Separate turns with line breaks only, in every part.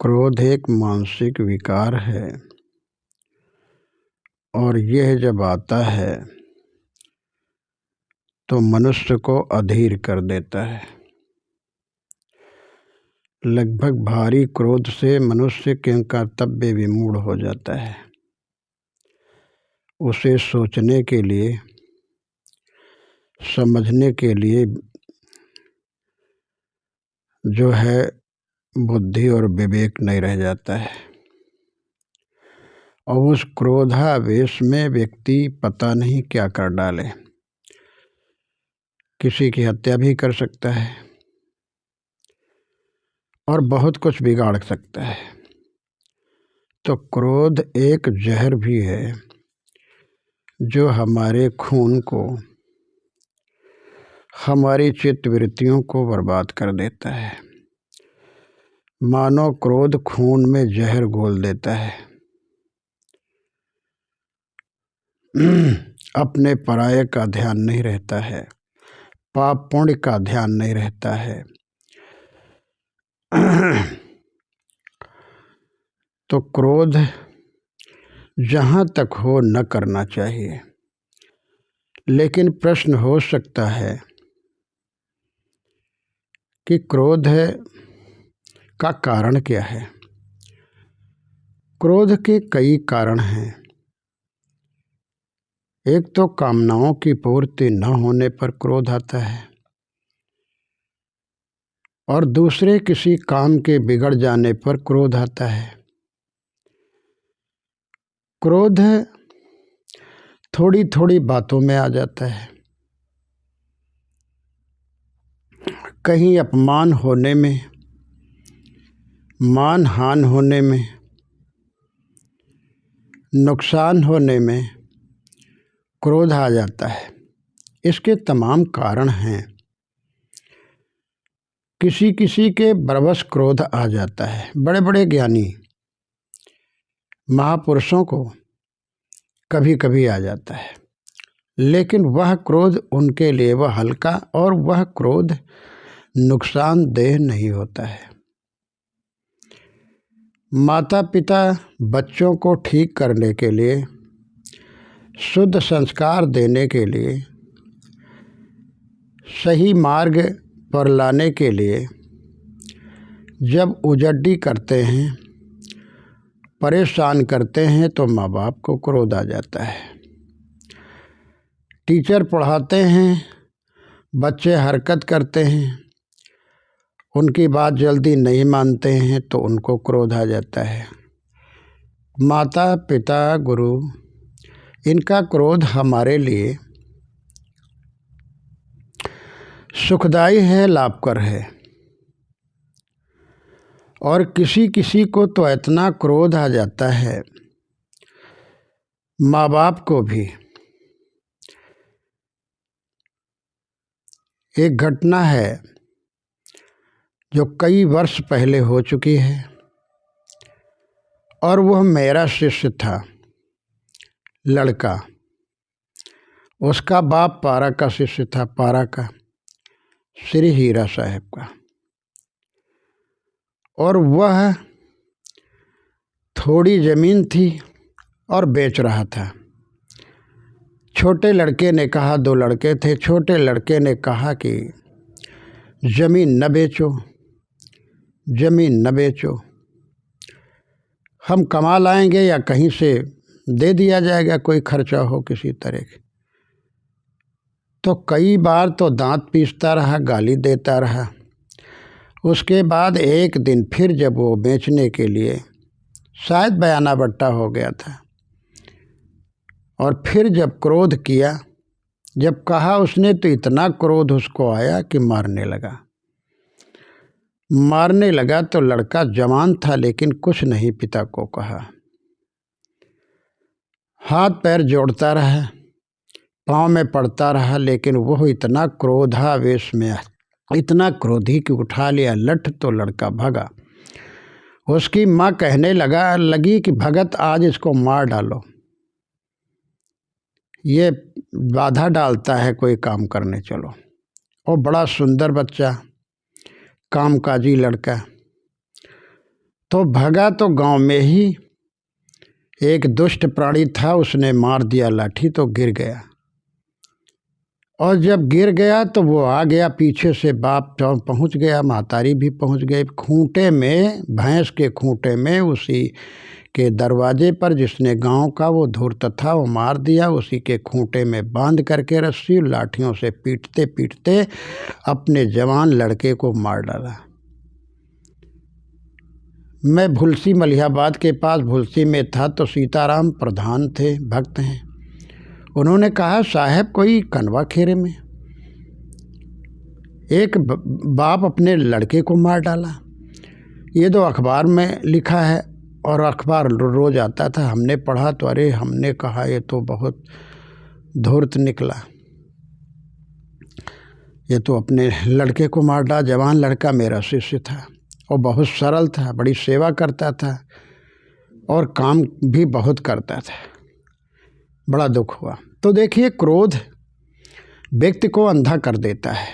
क्रोध एक मानसिक विकार है और यह जब आता है तो मनुष्य को अधीर कर देता है। लगभग भारी क्रोध से मनुष्य के कर्तव्य विमूढ़ हो जाता है। उसे सोचने के लिए, समझने के लिए जो है बुद्धि और विवेक नहीं रह जाता है और उस क्रोधावेश में व्यक्ति पता नहीं क्या कर डाले। किसी की हत्या भी कर सकता है और बहुत कुछ बिगाड़ सकता है। तो क्रोध एक जहर भी है जो हमारे खून को, हमारी चित्तवृत्तियों को बर्बाद कर देता है। मानो क्रोध खून में जहर घोल देता है। अपने पराये का ध्यान नहीं रहता है, पाप पुण्य का ध्यान नहीं रहता है। तो क्रोध जहाँ तक हो न करना चाहिए। लेकिन प्रश्न हो सकता है कि क्रोध का कारण क्या है। क्रोध के कई कारण हैं। एक तो कामनाओं की पूर्ति न होने पर क्रोध आता है और दूसरे किसी काम के बिगड़ जाने पर क्रोध आता है। क्रोध थोड़ी थोड़ी बातों में आ जाता है। कहीं अपमान होने में, मानहानि होने में, नुकसान होने में क्रोध आ जाता है। इसके तमाम कारण हैं। किसी किसी के बरबस क्रोध आ जाता है। बड़े बड़े ज्ञानी महापुरुषों को कभी कभी आ जाता है, लेकिन वह क्रोध उनके लिए वह हल्का और वह क्रोध नुकसानदेह नहीं होता है। माता पिता बच्चों को ठीक करने के लिए, शुद्ध संस्कार देने के लिए, सही मार्ग पर लाने के लिए जब उजड्डी करते हैं, परेशान करते हैं तो माँ बाप को क्रोध आ जाता है। टीचर पढ़ाते हैं, बच्चे हरकत करते हैं, उनकी बात जल्दी नहीं मानते हैं तो उनको क्रोध आ जाता है। माता पिता गुरु, इनका क्रोध हमारे लिए सुखदायी है, लाभकर है। और किसी किसी को तो इतना क्रोध आ जाता है, माँ बाप को भी। एक घटना है जो कई वर्ष पहले हो चुकी है और वह मेरा शिष्य था, लड़का। उसका बाप पारा का शिष्य था, पारा का, श्री हीरा साहब का। और वह थोड़ी ज़मीन थी और बेच रहा था। छोटे लड़के ने कहा, दो लड़के थे, छोटे लड़के ने कहा कि ज़मीन न बेचो, ज़मीन न बेचो, हम कमा लाएंगे या कहीं से दे दिया जाएगा, कोई खर्चा हो किसी तरह के। तो कई बार तो दांत पीसता रहा, गाली देता रहा। उसके बाद एक दिन फिर जब वो बेचने के लिए, शायद बयाना बट्टा हो गया था, और फिर जब क्रोध किया, जब कहा उसने, तो इतना क्रोध उसको आया कि मारने लगा। तो लड़का जवान था लेकिन कुछ नहीं पिता को कहा। हाथ पैर जोड़ता रहा, पाँव में पड़ता रहा, लेकिन वो इतना क्रोधावेश में, इतना क्रोधी कि उठा लिया लठ तो लड़का भागा। उसकी माँ कहने लगी कि भगत आज इसको मार डालो, ये बाधा डालता है कोई काम करने चलो। और बड़ा सुंदर बच्चा, कामकाजी लड़का। तो भगा तो गांव में ही एक दुष्ट प्राणी था, उसने मार दिया लाठी तो गिर गया। और जब गिर गया तो वो आ गया पीछे से, बाप पहुंच गया, महतारी भी पहुंच गई। खूंटे में, भैंस के खूंटे में, उसी के दरवाजे पर जिसने गांव का वो धूर्त था वो मार दिया। उसी के खूंटे में बांध करके रस्सी, लाठियों से पीटते पीटते अपने जवान लड़के को मार डाला। मैं भुलसी मलिहाबाद के पास भुलसी में था तो सीताराम प्रधान थे, भक्त हैं। उन्होंने कहा, साहब कोई कनवा खेरे में एक बाप अपने लड़के को मार डाला। ये तो अखबार में लिखा है और अखबार रोज़ आता था, हमने पढ़ा तो अरे हमने कहा ये तो बहुत धूर्त निकला, ये तो अपने लड़के को मार डाला। जवान लड़का मेरा शिष्य था और बहुत सरल था, बड़ी सेवा करता था और काम भी बहुत करता था। बड़ा दुख हुआ। तो देखिए, क्रोध व्यक्ति को अंधा कर देता है।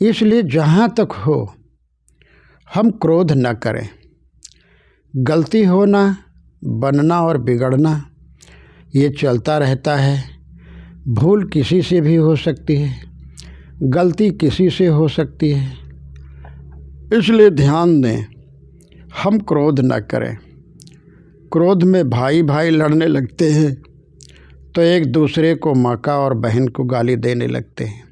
इसलिए जहाँ तक हो हम क्रोध न करें। गलती होना, बनना और बिगड़ना ये चलता रहता है। भूल किसी से भी हो सकती है, गलती किसी से हो सकती है। इसलिए ध्यान दें, हम क्रोध न करें। क्रोध में भाई भाई लड़ने लगते हैं तो एक दूसरे को माता और बहन को गाली देने लगते हैं।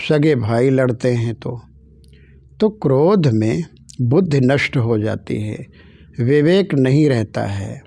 सगे भाई लड़ते हैं तो क्रोध में बुद्धि नष्ट हो जाती है, विवेक नहीं रहता है।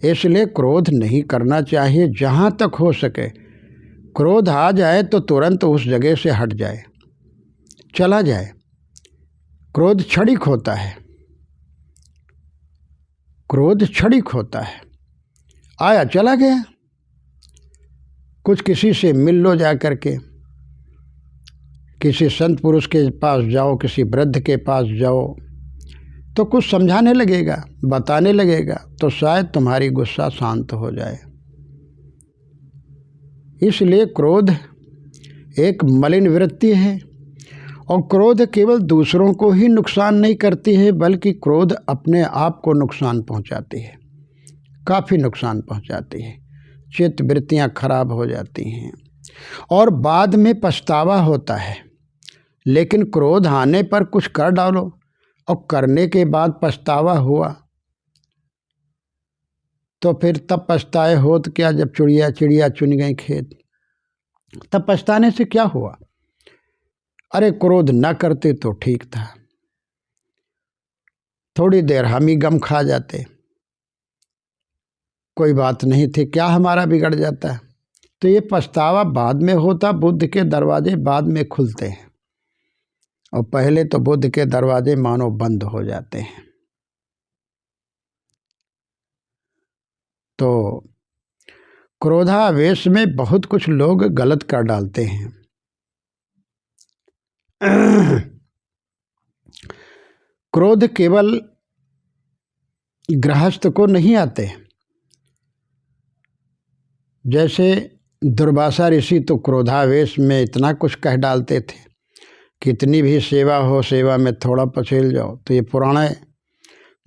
इसलिए क्रोध नहीं करना चाहिए। जहाँ तक हो सके क्रोध आ जाए तो तुरंत उस जगह से हट जाए, चला जाए। क्रोध क्षणिक होता है, क्रोध क्षणिक होता है, आया चला गया। कुछ किसी से मिल लो, जा कर के किसी संत पुरुष के पास जाओ, किसी वृद्ध के पास जाओ तो कुछ समझाने लगेगा, बताने लगेगा तो शायद तुम्हारी गुस्सा शांत हो जाए। इसलिए क्रोध एक मलिन वृत्ति है और क्रोध केवल दूसरों को ही नुकसान नहीं करती है बल्कि क्रोध अपने आप को नुकसान पहुंचाती है, काफ़ी नुकसान पहुंचाती है। चित्त वृत्तियाँ खराब हो जाती हैं और बाद में पछतावा होता है। लेकिन क्रोध आने पर कुछ कर डालो और करने के बाद पछतावा हुआ तो फिर तब पछताए होत क्या, जब चिड़िया चुन गई खेत, तब पछताने से क्या हुआ। अरे क्रोध न करते तो ठीक था, थोड़ी देर हम ही गम खा जाते, कोई बात नहीं थी, क्या हमारा बिगड़ जाता है। तो ये पछतावा बाद में होता, बुद्ध के दरवाजे बाद में खुलते हैं और पहले तो बुद्ध के दरवाजे मानो बंद हो जाते हैं। तो क्रोधावेश में बहुत कुछ लोग गलत कर डालते हैं। क्रोध केवल गृहस्थ को नहीं आते। जैसे दुर्वासा ऋषि तो क्रोधावेश में इतना कुछ कह डालते थे, कितनी भी सेवा हो, सेवा में थोड़ा पछेल जाओ। तो ये पुराण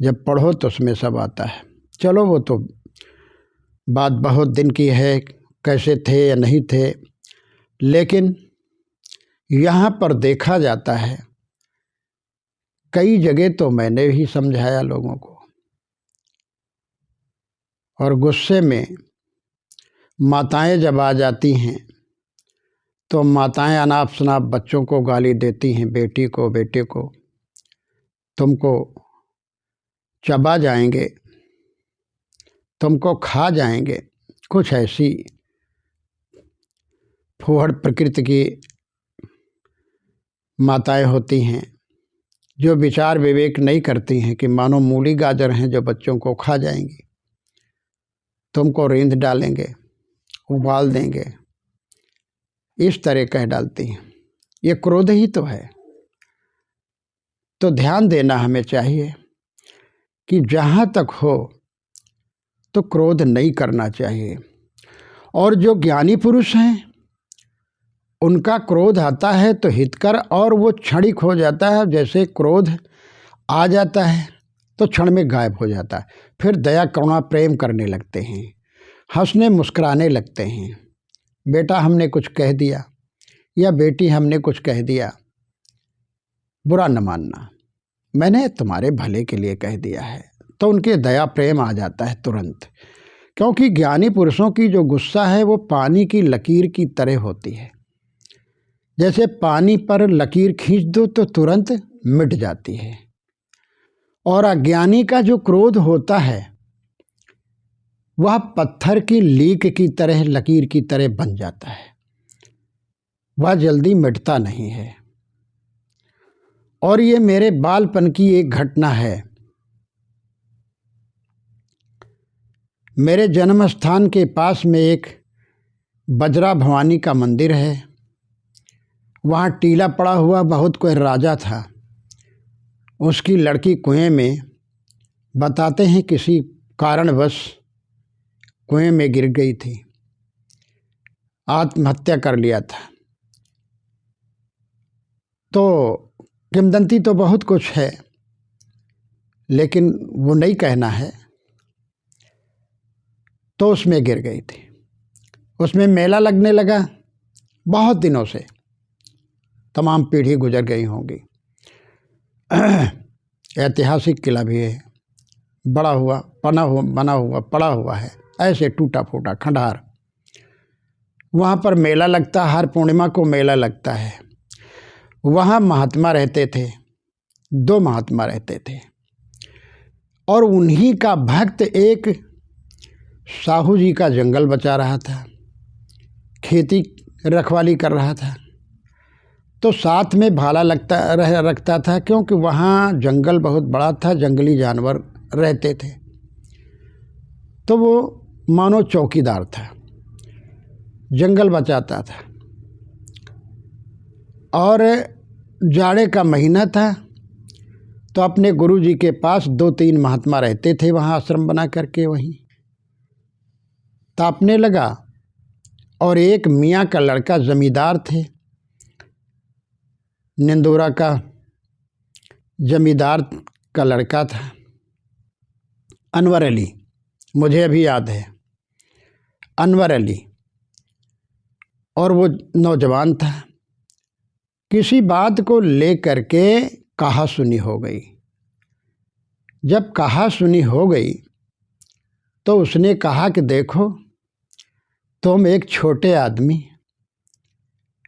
जब पढ़ो तो उसमें सब आता है। चलो वो तो बात बहुत दिन की है, कैसे थे या नहीं थे, लेकिन यहाँ पर देखा जाता है, कई जगह तो मैंने ही समझाया लोगों को। और गुस्से में माताएं जब आ जाती हैं तो माताएं अनाप शनाप बच्चों को गाली देती हैं, बेटी को, बेटे को, तुमको चबा जाएंगे, तुमको खा जाएंगे। कुछ ऐसी फूहड़ प्रकृति की माताएं होती हैं जो विचार विवेक नहीं करती हैं कि मानो मूली गाजर हैं जो बच्चों को खा जाएंगी, तुमको रेंध डालेंगे, उबाल देंगे, इस तरह कह डालती हैं। ये क्रोध ही तो है। तो ध्यान देना हमें चाहिए कि जहाँ तक हो तो क्रोध नहीं करना चाहिए। और जो ज्ञानी पुरुष हैं उनका क्रोध आता है तो हितकर और वो क्षणिक हो जाता है। जैसे क्रोध आ जाता है तो क्षण में गायब हो जाता है। फिर दया करुणा प्रेम करने लगते हैं, हंसने मुस्कुराने लगते हैं। बेटा हमने कुछ कह दिया या बेटी हमने कुछ कह दिया, बुरा न मानना, मैंने तुम्हारे भले के लिए कह दिया है। तो उनके दया प्रेम आ जाता है तुरंत, क्योंकि ज्ञानी पुरुषों की जो गुस्सा है वो पानी की लकीर की तरह होती है। जैसे पानी पर लकीर खींच दो तो तुरंत मिट जाती है, और अज्ञानी का जो क्रोध होता है वह पत्थर की लीक की तरह, लकीर की तरह बन जाता है, वह जल्दी मिटता नहीं है। और ये मेरे बालपन की एक घटना है। मेरे जन्म स्थान के पास में एक बजरा भवानी का मंदिर है। वहाँ टीला पड़ा हुआ बहुत कोई राजा था, उसकी लड़की कुएं में, बताते हैं किसी कारणवश कुएं में गिर गई थी, आत्महत्या कर लिया था। तो किंवदंती तो बहुत कुछ है, लेकिन वो नहीं कहना है। तो उसमें गिर गई थी, उसमें मेला लगने लगा बहुत दिनों से, तमाम पीढ़ी गुजर गई होंगी। ऐतिहासिक किला भी है, बड़ा हुआ बना हुआ पड़ा हुआ है, ऐसे टूटा फूटा खंडहर। वहाँ पर मेला लगता, हर पूर्णिमा को मेला लगता है। वहाँ महात्मा रहते थे, 2 महात्मा रहते थे, और उन्हीं का भक्त एक साहू जी का जंगल बचा रहा था, खेती रखवाली कर रहा था। तो साथ में भाला रखता था, क्योंकि वहाँ जंगल बहुत बड़ा था, जंगली जानवर रहते थे। तो वो मानो चौकीदार था, जंगल बचाता था। और जाड़े का महीना था, तो अपने गुरु जी के पास 2-3 महात्मा रहते थे, वहाँ आश्रम बना करके वहीं तापने लगा। और एक मियाँ का लड़का जमींदार थे, निंदोरा का जमींदार का लड़का था, अनवर अली, मुझे अभी याद है, अनवर अली। और वो नौजवान था। किसी बात को लेकर के कहा सुनी हो गई। जब कहा सुनी हो गई तो उसने कहा कि देखो, तुम एक छोटे आदमी,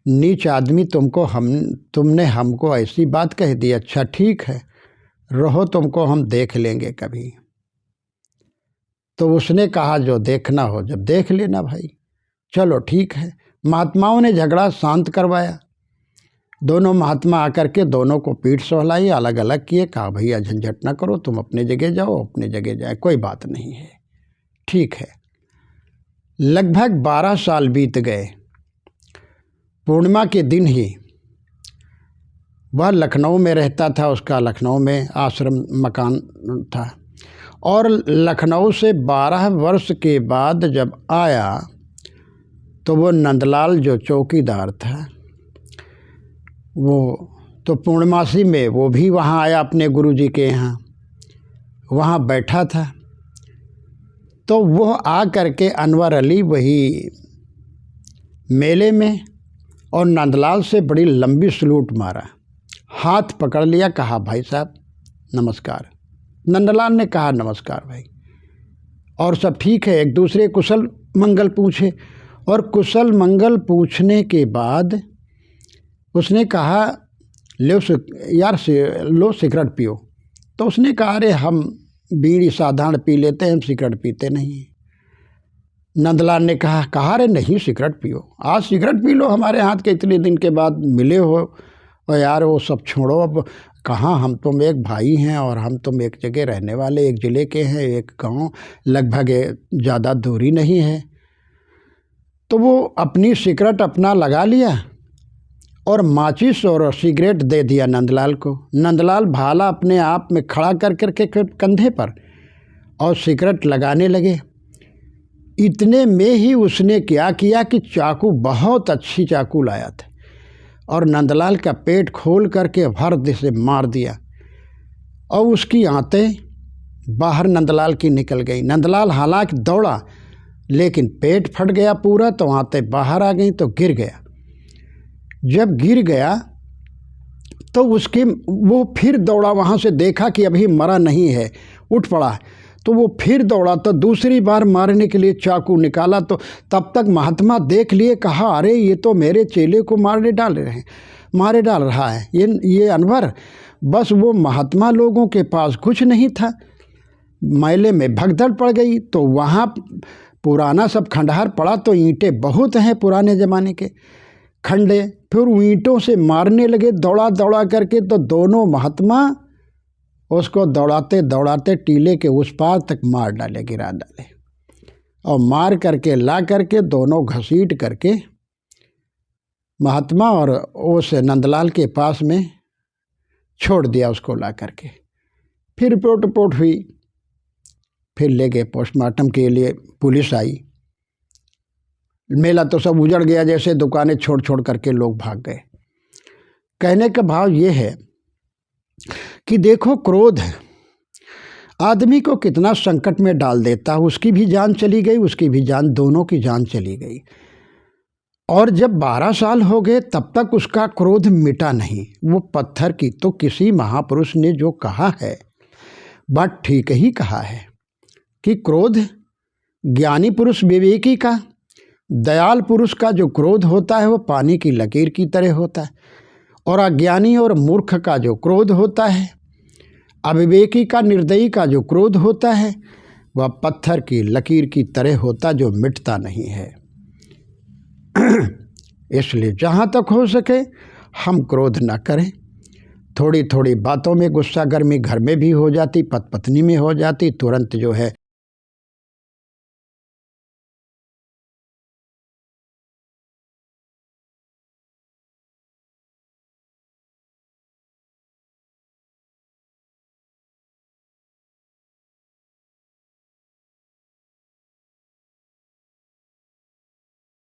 नीच आदमी, तुमने हमको ऐसी बात कह दी। अच्छा ठीक है, रहो, तुमको हम देख लेंगे कभी। तो उसने कहा जो देखना हो जब देख लेना भाई, चलो ठीक है। महात्माओं ने झगड़ा शांत करवाया। दोनों महात्मा आकर के दोनों को पीठ सहलाई, अलग अलग किए, कहा भैया झंझट ना करो, तुम अपने जगह जाओ, अपने जगह जाए, कोई बात नहीं है, ठीक है। लगभग 12 साल बीत गए। पूर्णिमा के दिन ही वह लखनऊ में रहता था, उसका लखनऊ में आश्रम मकान था। और लखनऊ से 12 वर्ष के बाद जब आया तो वो नंदलाल जो चौकीदार था, वो तो पूर्णमासी में वो भी वहाँ आया अपने गुरुजी के यहाँ, वहाँ बैठा था। तो वो आ करके अनवर अली वही मेले में, और नंदलाल से बड़ी लंबी सलूट मारा, हाथ पकड़ लिया, कहा भाई साहब नमस्कार। नंदलाल ने कहा नमस्कार भाई, और सब ठीक है। एक दूसरे कुशल मंगल पूछे, और कुशल मंगल पूछने के बाद उसने कहा लो यार लो सिगरेट पियो। तो उसने कहा अरे हम बीड़ी साधारण पी लेते हैं, हम सिगरेट पीते नहीं। नंदलाल ने कहा अरे नहीं सिगरेट पियो, आज सिगरेट पी लो, हमारे हाथ के इतने दिन के बाद मिले हो। और यार वो सब छोड़ो, अब कहाँ, हम तुम एक भाई हैं और हम तुम एक जगह रहने वाले, एक ज़िले के हैं, एक गांव, लगभग ज़्यादा दूरी नहीं है। तो वो अपनी सिगरेट अपना लगा लिया और माचिस और सिगरेट दे दिया नंदलाल को। नंदलाल भाला अपने आप में खड़ा कर करके कंधे पर और सिगरेट लगाने लगे। इतने में ही उसने क्या किया कि चाकू, बहुत अच्छी चाकू लाया था, और नंदलाल का पेट खोल करके भर से मार दिया। और उसकी आंतें बाहर नंदलाल की निकल गई। नंदलाल हालांकि दौड़ा लेकिन पेट फट गया पूरा, तो आंतें बाहर आ गई तो गिर गया। जब गिर गया तो वो फिर दौड़ा, वहाँ से देखा कि अभी मरा नहीं है, उठ पड़ा, तो वो फिर दौड़ा तो दूसरी बार मारने के लिए चाकू निकाला। तो तब तक महात्मा देख लिए, कहा अरे ये तो मेरे चेले को मारे डाल रहा है ये अनवर। बस वो महात्मा लोगों के पास कुछ नहीं था, मेले में भगदड़ पड़ गई। तो वहाँ पुराना सब खंडहर पड़ा, तो ईंटें बहुत हैं पुराने ज़माने के खंडे, फिर ईंटों से मारने लगे दौड़ा दौड़ा करके। तो दोनों महात्मा उसको दौड़ाते दौड़ाते टीले के उस पार तक मार डाले, गिरा डाले, और मार करके ला करके दोनों घसीट करके महात्मा और उस नंदलाल के पास में छोड़ दिया उसको ला करके। फिर रिपोर्ट हुई, फिर ले गए पोस्टमार्टम के लिए, पुलिस आई। मेला तो सब उजड़ गया, जैसे दुकानें छोड़ छोड़ करके लोग भाग गए। कहने का भाव ये है कि देखो, क्रोध आदमी को कितना संकट में डाल देता है। उसकी भी जान चली गई, उसकी भी जान, दोनों की जान चली गई। और जब 12 साल हो गए तब तक उसका क्रोध मिटा नहीं, वो पत्थर की। तो किसी महापुरुष ने जो कहा है बात ठीक ही कहा है कि क्रोध ज्ञानी पुरुष विवेकी का, दयाल पुरुष का जो क्रोध होता है वो पानी की लकीर की तरह होता है, और अज्ञानी और मूर्ख का जो क्रोध होता है, अविवेकी का, निर्दयी का जो क्रोध होता है, वह पत्थर की लकीर की तरह होता जो मिटता नहीं है। इसलिए जहाँ तक हो सके हम क्रोध न करें। थोड़ी थोड़ी बातों में गुस्सा गर्मी घर में भी हो जाती, पत्नी में हो जाती, तुरंत जो है